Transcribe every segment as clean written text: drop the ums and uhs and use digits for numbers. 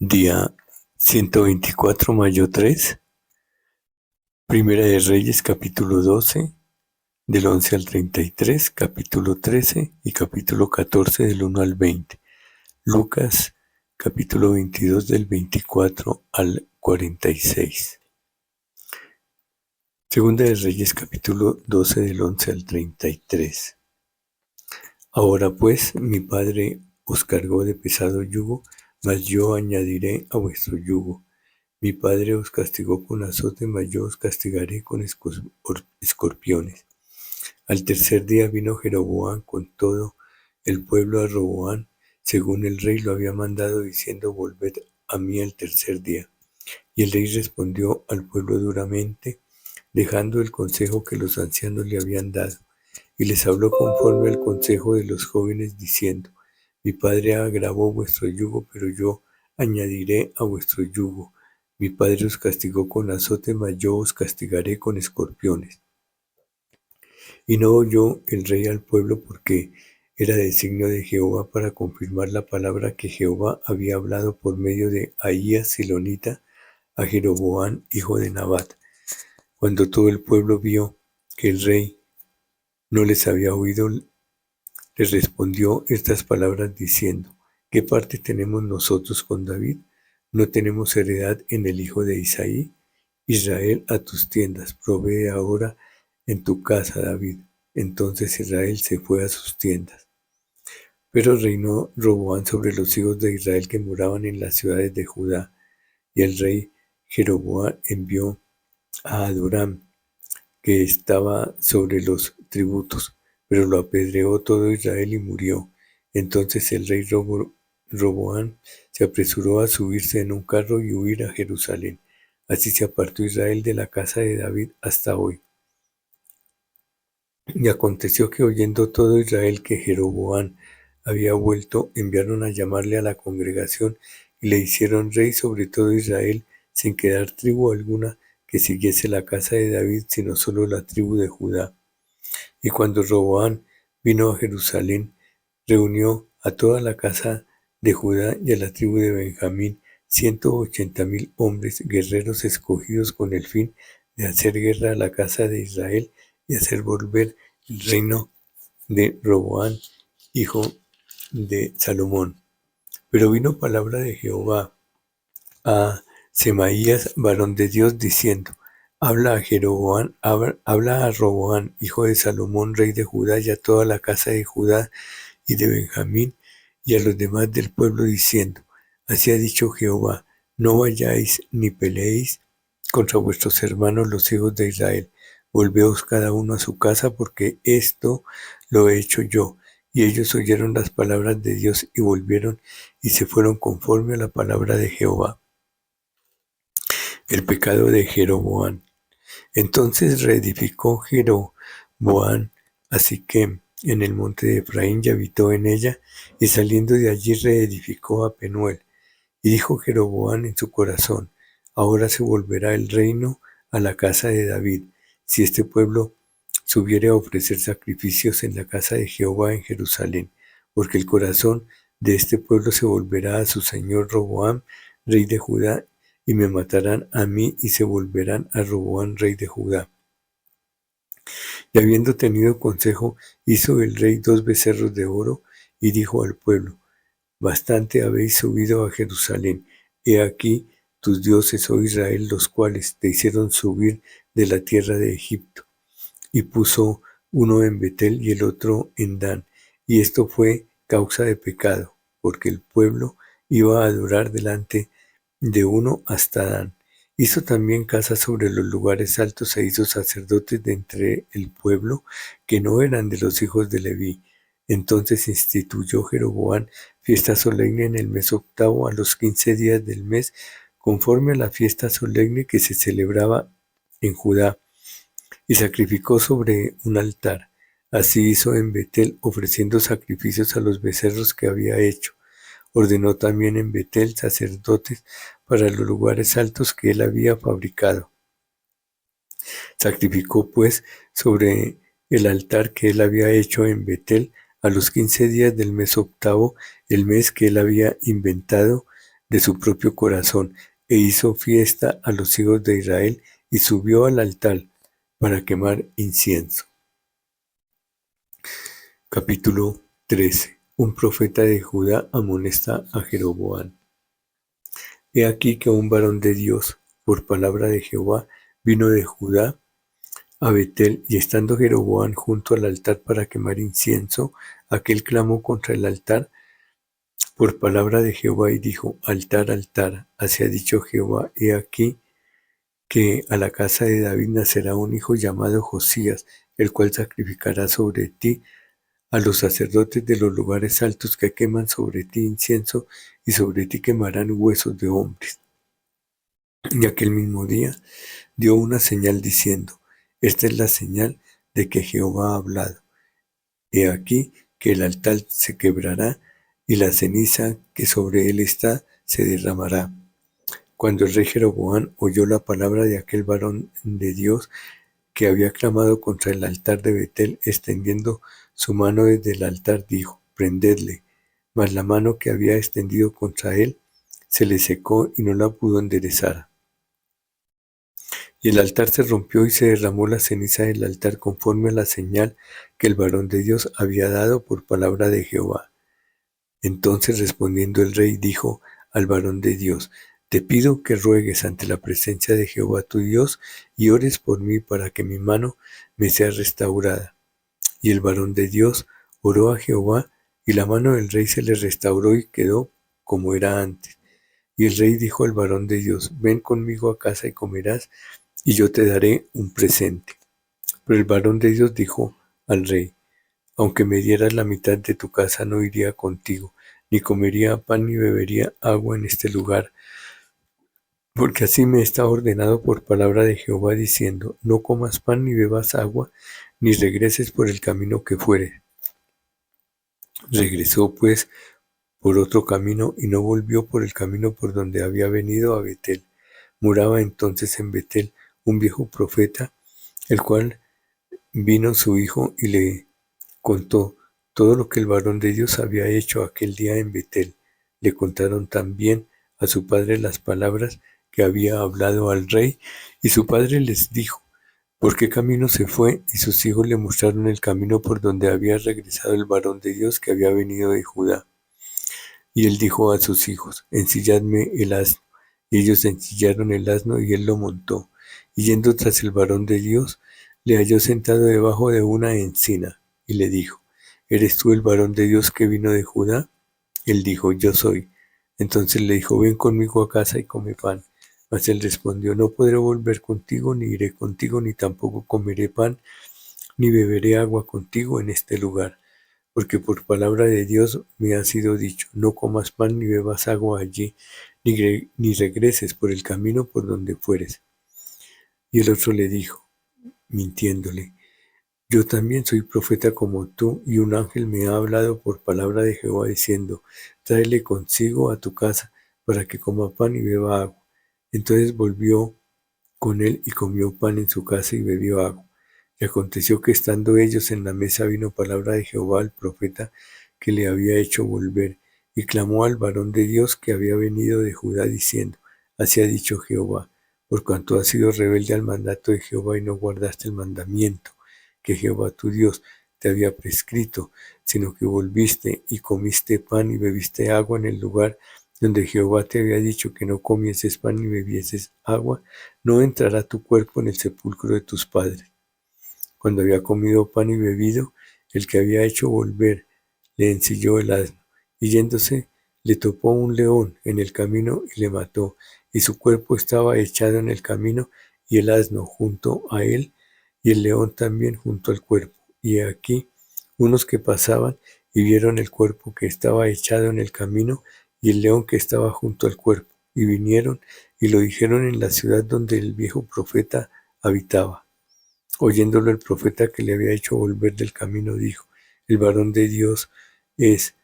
Día 124, mayo 3, Primera de Reyes, capítulo 12, del 11 al 33, capítulo 13 y capítulo 14, del 1 al 20. Lucas, capítulo 22, del 24 al 46. Segunda de Reyes, capítulo 12, del 11 al 33. Ahora pues, mi padre os cargó de pesado yugo, mas yo añadiré a vuestro yugo. Mi padre os castigó con azote, mas yo os castigaré con escorpiones. Al tercer día vino Jeroboam con todo el pueblo a Roboam, según el rey lo había mandado, diciendo: volved a mí al tercer día. Y el rey respondió al pueblo duramente, dejando el consejo que los ancianos le habían dado. Y les habló conforme al consejo de los jóvenes, diciendo: mi padre agravó vuestro yugo, pero yo añadiré a vuestro yugo. Mi padre os castigó con azote, mas yo os castigaré con escorpiones. Y no oyó el rey al pueblo, porque era designio de Jehová para confirmar la palabra que Jehová había hablado por medio de Ahías silonita a Jeroboam, hijo de Nabat. Cuando todo el pueblo vio que el rey no les había oído, les respondió estas palabras diciendo: ¿qué parte tenemos nosotros con David? ¿No tenemos heredad en el hijo de Isaí? Israel, a tus tiendas, provee ahora en tu casa, David. Entonces Israel se fue a sus tiendas. Pero reinó Roboam sobre los hijos de Israel que moraban en las ciudades de Judá, y el rey Jeroboam envió a Adoram, que estaba sobre los tributos, pero lo apedreó todo Israel y murió. Entonces el rey Roboam se apresuró a subirse en un carro y huir a Jerusalén. Así se apartó Israel de la casa de David hasta hoy. Y aconteció que, oyendo todo Israel que Jeroboam había vuelto, enviaron a llamarle a la congregación y le hicieron rey sobre todo Israel, sin quedar tribu alguna que siguiese la casa de David, sino solo la tribu de Judá. Y cuando Roboam vino a Jerusalén, reunió a toda la casa de Judá y a la tribu de Benjamín, 180,000 hombres, guerreros escogidos con el fin de hacer guerra a la casa de Israel y hacer volver el reino de Roboam, hijo de Salomón. Pero vino palabra de Jehová a Semaías, varón de Dios, diciendo: habla a Roboam, hijo de Salomón, rey de Judá, y a toda la casa de Judá y de Benjamín, y a los demás del pueblo, diciendo: así ha dicho Jehová, no vayáis ni peleéis contra vuestros hermanos los hijos de Israel. Volveos cada uno a su casa, porque esto lo he hecho yo. Y ellos oyeron las palabras de Dios y volvieron y se fueron conforme a la palabra de Jehová. El pecado de Jeroboam. Entonces reedificó Jeroboam a Siquem en el monte de Efraín y habitó en ella, y saliendo de allí reedificó a Penuel. Y dijo Jeroboam en su corazón: ahora se volverá el reino a la casa de David, si este pueblo subiere a ofrecer sacrificios en la casa de Jehová en Jerusalén, porque el corazón de este pueblo se volverá a su señor Roboam, rey de Judá, y me matarán a mí y se volverán a Roboam, rey de Judá. Y habiendo tenido consejo, hizo el rey 2 becerros de oro, y dijo al pueblo: bastante habéis subido a Jerusalén. He aquí tus dioses, oh Israel, los cuales te hicieron subir de la tierra de Egipto. Y puso uno en Betel y el otro en Dan. Y esto fue causa de pecado, porque el pueblo iba a adorar delante de uno hasta Dan. Hizo también casas sobre los lugares altos e hizo sacerdotes de entre el pueblo que no eran de los hijos de Leví. Entonces instituyó Jeroboam fiesta solemne en el mes octavo, a los 15 días del mes, conforme a la fiesta solemne que se celebraba en Judá, y sacrificó sobre un altar. Así hizo en Betel, ofreciendo sacrificios a los becerros que había hecho. Ordenó también en Betel sacerdotes para los lugares altos que él había fabricado. Sacrificó pues sobre el altar que él había hecho en Betel a los 15 días del mes octavo, el mes que él había inventado de su propio corazón, e hizo fiesta a los hijos de Israel, y subió al altar para quemar incienso. Capítulo 13. Un profeta de Judá amonesta a Jeroboam. He aquí que un varón de Dios, por palabra de Jehová, vino de Judá a Betel, y estando Jeroboam junto al altar para quemar incienso, aquel clamó contra el altar por palabra de Jehová y dijo: Altar, altar, así ha dicho Jehová, he aquí que a la casa de David nacerá un hijo llamado Josías, el cual sacrificará sobre ti a los sacerdotes de los lugares altos que queman sobre ti incienso, y sobre ti quemarán huesos de hombres. Y aquel mismo día dio una señal diciendo: Esta es la señal de que Jehová ha hablado. He aquí que el altar se quebrará, y la ceniza que sobre él está se derramará. Cuando el rey Jeroboam oyó la palabra de aquel varón de Dios que había clamado contra el altar de Betel, extendiendo su mano desde el altar, dijo: Prendedle. Mas la mano que había extendido contra él se le secó y no la pudo enderezar. Y el altar se rompió y se derramó la ceniza del altar conforme a la señal que el varón de Dios había dado por palabra de Jehová. Entonces respondiendo el rey dijo al varón de Dios: Te pido que ruegues ante la presencia de Jehová tu Dios y ores por mí para que mi mano me sea restaurada. Y el varón de Dios oró a Jehová, y la mano del rey se le restauró y quedó como era antes. Y el rey dijo al varón de Dios: Ven conmigo a casa y comerás, y yo te daré un presente. Pero el varón de Dios dijo al rey: Aunque me dieras la mitad de tu casa, no iría contigo, ni comería pan ni bebería agua en este lugar, porque así me está ordenado por palabra de Jehová, diciendo: No comas pan ni bebas agua, ni regreses por el camino que fuere. Regresó pues por otro camino, y no volvió por el camino por donde había venido a Betel. Moraba entonces en Betel un viejo profeta, el cual vino su hijo y le contó todo lo que el varón de Dios había hecho aquel día en Betel. Le contaron también a su padre las palabras que había hablado al rey, y su padre les dijo: ¿Por qué camino se fue? Y sus hijos le mostraron el camino por donde había regresado el varón de Dios que había venido de Judá. Y él dijo a sus hijos: Ensilladme el asno. Y ellos ensillaron el asno, y él lo montó. Y yendo tras el varón de Dios, le halló sentado debajo de una encina, y le dijo: ¿Eres tú el varón de Dios que vino de Judá? Él dijo: Yo soy. Entonces le dijo: Ven conmigo a casa y come pan. Mas él respondió: No podré volver contigo, ni iré contigo, ni tampoco comeré pan, ni beberé agua contigo en este lugar. Porque por palabra de Dios me ha sido dicho: No comas pan ni bebas agua allí, ni regreses por el camino por donde fueres. Y el otro le dijo, mintiéndole: Yo también soy profeta como tú, y un ángel me ha hablado por palabra de Jehová, diciendo: Tráele consigo a tu casa, para que coma pan y beba agua. Entonces volvió con él y comió pan en su casa y bebió agua. Y aconteció que estando ellos en la mesa, vino palabra de Jehová al profeta que le había hecho volver, y clamó al varón de Dios que había venido de Judá, diciendo: Así ha dicho Jehová: Por cuanto has sido rebelde al mandato de Jehová y no guardaste el mandamiento que Jehová tu Dios te había prescrito, sino que volviste y comiste pan y bebiste agua en el lugar donde Jehová te había dicho que no comieses pan ni bebieses agua, no entrará tu cuerpo en el sepulcro de tus padres. Cuando había comido pan y bebido, el que había hecho volver le ensilló el asno, y yéndose le topó un león en el camino y le mató, y su cuerpo estaba echado en el camino, y el asno junto a él, y el león también junto al cuerpo. Y aquí unos que pasaban y vieron el cuerpo que estaba echado en el camino, y el león que estaba junto al cuerpo, y vinieron y lo dijeron en la ciudad donde el viejo profeta habitaba. Oyéndolo el profeta que le había hecho volver del camino, dijo: El varón de Dios es,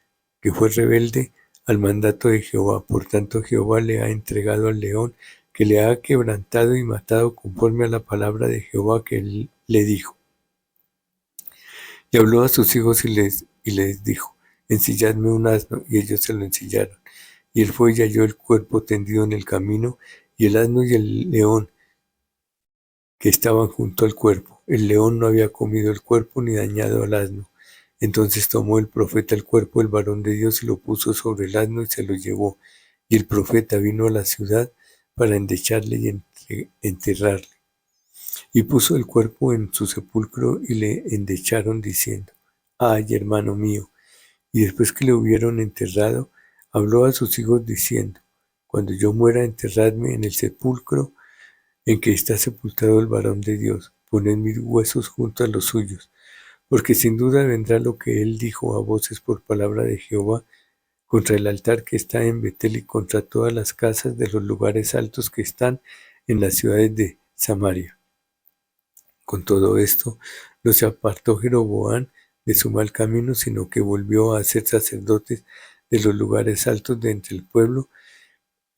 que fue rebelde al mandato de Jehová. Por tanto Jehová le ha entregado al león, que le ha quebrantado y matado conforme a la palabra de Jehová que él le dijo. Y habló a sus hijos y les dijo: Ensilladme un asno, y ellos se lo ensillaron. Y él fue y halló el cuerpo tendido en el camino, y el asno y el león que estaban junto al cuerpo. El león no había comido el cuerpo ni dañado al asno. Entonces tomó el profeta el cuerpo del varón de Dios y lo puso sobre el asno y se lo llevó. Y el profeta vino a la ciudad para endecharle y enterrarle. Y puso el cuerpo en su sepulcro y le endecharon diciendo: Ay, hermano mío. Y después que le hubieron enterrado, habló a sus hijos diciendo: Cuando yo muera, enterradme en el sepulcro en que está sepultado el varón de Dios. Poned mis huesos junto a los suyos, porque sin duda vendrá lo que él dijo a voces por palabra de Jehová contra el altar que está en Betel y contra todas las casas de los lugares altos que están en las ciudades de Samaria. Con todo esto, no se apartó Jeroboam de su mal camino, sino que volvió a ser sacerdote de los lugares altos de entre el pueblo,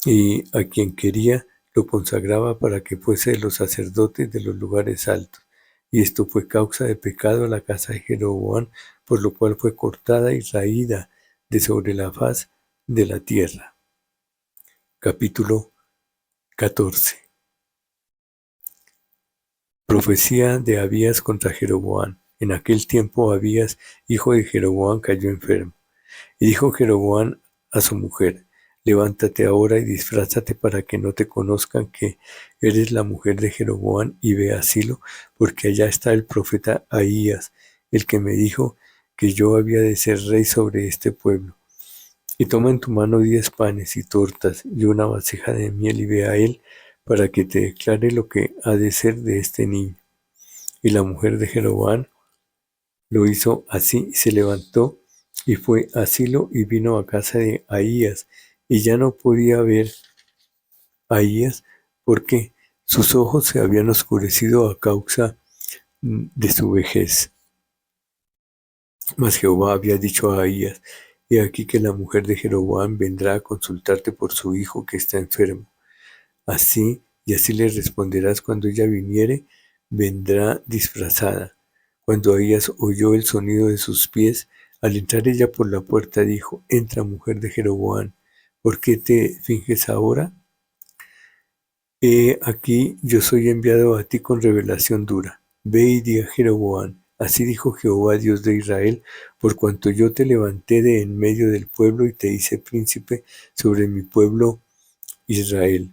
y a quien quería lo consagraba para que fuese de los sacerdotes de los lugares altos. Y esto fue causa de pecado a la casa de Jeroboam, por lo cual fue cortada y raída de sobre la faz de la tierra. Capítulo 14. Profecía de Abías contra Jeroboam. En aquel tiempo Abías, hijo de Jeroboam, cayó enfermo. Y dijo Jeroboam a su mujer: Levántate ahora y disfrázate para que no te conozcan que eres la mujer de Jeroboam, y ve a Silo, porque allá está el profeta Ahías, el que me dijo que yo había de ser rey sobre este pueblo. Y toma en tu mano 10 panes y tortas y una vasija de miel, y ve a él para que te declare lo que ha de ser de este niño. Y la mujer de Jeroboam lo hizo así, y se levantó y fue a Silo y vino a casa de Ahías, y ya no podía ver a Ahías porque sus ojos se habían oscurecido a causa de su vejez. Mas Jehová había dicho a Ahías: He aquí que la mujer de Jeroboam vendrá a consultarte por su hijo que está enfermo. Así le responderás cuando ella viniere, vendrá disfrazada. Cuando Ahías oyó el sonido de sus pies, al entrar ella por la puerta dijo: Entra, mujer de Jeroboam, ¿por qué te finges ahora? He aquí yo soy enviado a ti con revelación dura. Ve y di a Jeroboam: Así dijo Jehová, Dios de Israel, por cuanto yo te levanté de en medio del pueblo y te hice príncipe sobre mi pueblo Israel.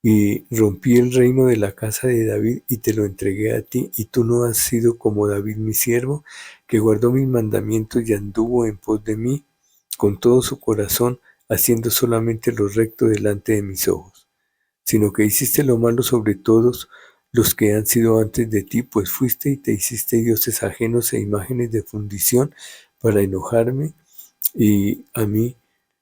Y rompí el reino de la casa de David y te lo entregué a ti, y tú no has sido como David mi siervo, que guardó mis mandamientos y anduvo en pos de mí con todo su corazón, haciendo solamente lo recto delante de mis ojos. Sino que hiciste lo malo sobre todos los que han sido antes de ti, pues fuiste y te hiciste dioses ajenos e imágenes de fundición para enojarme, y a mí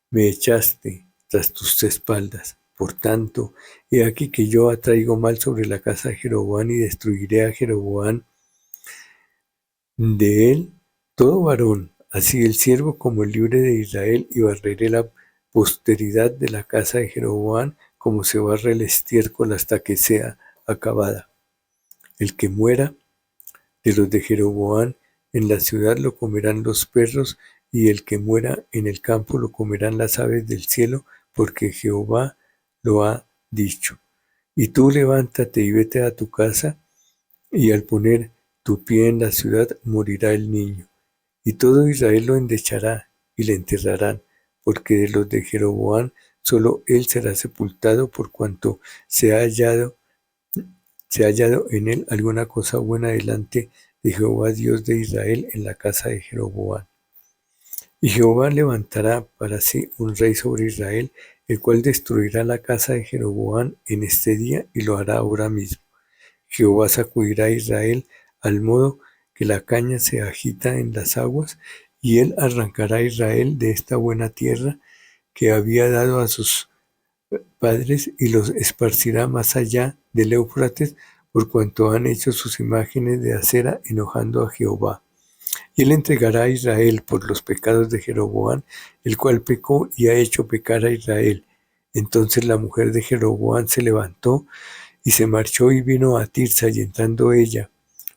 me echaste tras tus espaldas. Por tanto, he aquí que yo atraigo mal sobre la casa de Jeroboam y destruiré a Jeroboam de él todo varón, así el siervo como el libre de Israel, y barreré la posteridad de la casa de Jeroboam como se barre el estiércol hasta que sea acabada. El que muera de los de Jeroboam en la ciudad lo comerán los perros, y el que muera en el campo lo comerán las aves del cielo, porque Jehová lo ha dicho. Y tú levántate y vete a tu casa, y al poner tu pie en la ciudad morirá el niño. Y todo Israel lo endechará y le enterrarán, porque de los de Jeroboam solo él será sepultado, por cuanto se ha hallado en él alguna cosa buena delante de Jehová Dios de Israel en la casa de Jeroboam. Y Jehová levantará para sí un rey sobre Israel, el cual destruirá la casa de Jeroboam en este día, y lo hará ahora mismo. Jehová sacudirá a Israel al modo que la caña se agita en las aguas, y él arrancará a Israel de esta buena tierra que había dado a sus padres, y los esparcirá más allá del Éufrates, por cuanto han hecho sus imágenes de acera enojando a Jehová. Y él entregará a Israel por los pecados de Jeroboam, el cual pecó y ha hecho pecar a Israel. Entonces la mujer de Jeroboam se levantó y se marchó y vino a Tirsa, y entrando ella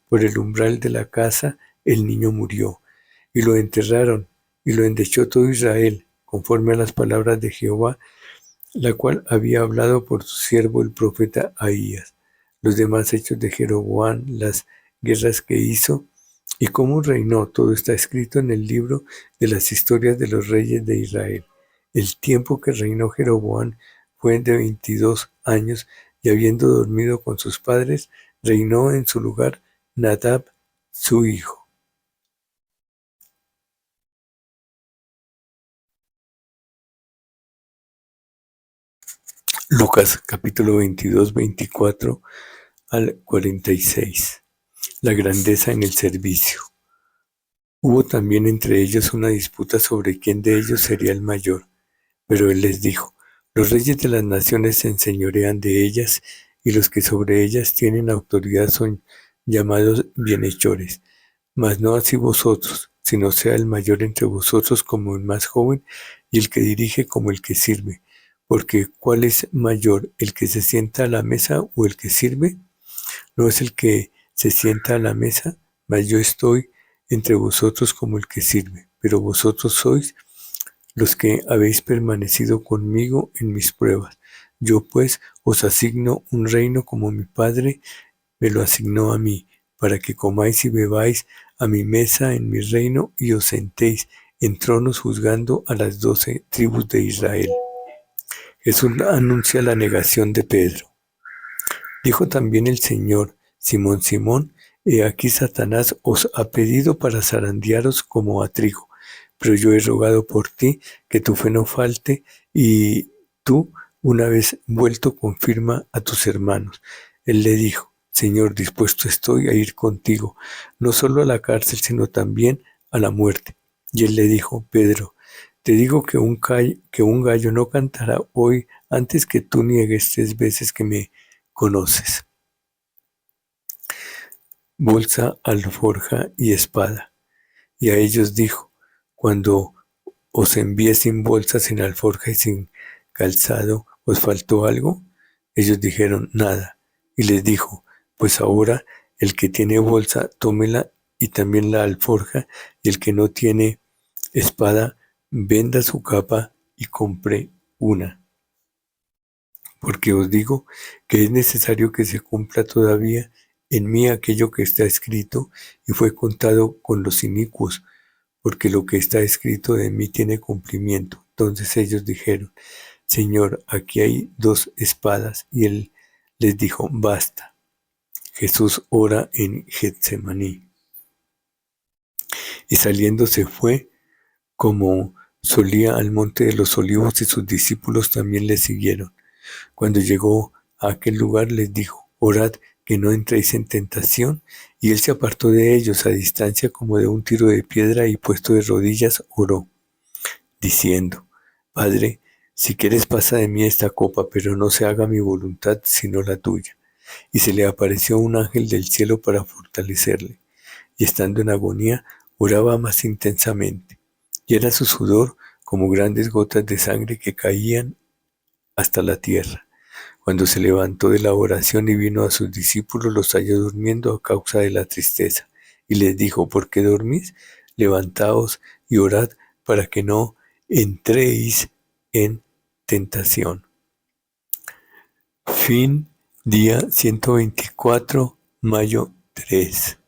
por el umbral de la casa, el niño murió. Y lo enterraron, y lo endechó todo Israel, conforme a las palabras de Jehová, la cual había hablado por su siervo el profeta Ahías. Los demás hechos de Jeroboam, las guerras que hizo y cómo reinó, todo está escrito en el libro de las historias de los reyes de Israel. El tiempo que reinó Jeroboam fue de 22 años, y habiendo dormido con sus padres, reinó en su lugar Nadab, su hijo. Lucas capítulo 22, 24 al 46. La grandeza en el servicio. Hubo también entre ellos una disputa sobre quién de ellos sería el mayor. Pero él les dijo: los reyes de las naciones se enseñorean de ellas, y los que sobre ellas tienen autoridad son llamados bienhechores. Mas no así vosotros, sino sea el mayor entre vosotros como el más joven, y el que dirige como el que sirve. Porque ¿cuál es mayor, el que se sienta a la mesa o el que sirve? No es el que se sienta a la mesa, mas yo estoy entre vosotros como el que sirve. Pero vosotros sois los que habéis permanecido conmigo en mis pruebas. Yo pues os asigno un reino como mi Padre me lo asignó a mí, para que comáis y bebáis a mi mesa en mi reino y os sentéis en tronos juzgando a las 12 tribus de Israel. Jesús anuncia la negación de Pedro. Dijo también el Señor: Simón, Simón, he aquí Satanás os ha pedido para zarandearos como a trigo, pero yo he rogado por ti que tu fe no falte, y tú, una vez vuelto, confirma a tus hermanos. Él le dijo: Señor, dispuesto estoy a ir contigo, no solo a la cárcel, sino también a la muerte. Y él le dijo: Pedro, te digo que un gallo no cantará hoy antes que tú niegues 3 veces que me conoces. Bolsa, alforja y espada. Y a ellos dijo: cuando os envié sin bolsa, sin alforja y sin calzado, ¿os faltó algo? Ellos dijeron: nada. Y les dijo: pues ahora el que tiene bolsa, tómela, y también la alforja, y el que no tiene espada, venda su capa y compre una. Porque os digo que es necesario que se cumpla todavía en mí aquello que está escrito, y fue contado con los inicuos, porque lo que está escrito de mí tiene cumplimiento. Entonces ellos dijeron: Señor, aquí hay 2 espadas. Y él les dijo: basta. Jesús ora en Getsemaní. Y saliendo se fue, como solía, al monte de los olivos, y sus discípulos también le siguieron. Cuando llegó a aquel lugar les dijo: orad que no entréis en tentación. Y él se apartó de ellos a distancia como de un tiro de piedra, y puesto de rodillas oró, diciendo: Padre, si quieres pasa de mí esta copa, pero no se haga mi voluntad sino la tuya. Y se le apareció un ángel del cielo para fortalecerle. Y estando en agonía, oraba más intensamente. Y era su sudor como grandes gotas de sangre que caían hasta la tierra. Cuando se levantó de la oración y vino a sus discípulos, los halló durmiendo a causa de la tristeza. Y les dijo: ¿por qué dormís? Levantaos y orad para que no entréis en tentación. Fin, día 124, mayo 3.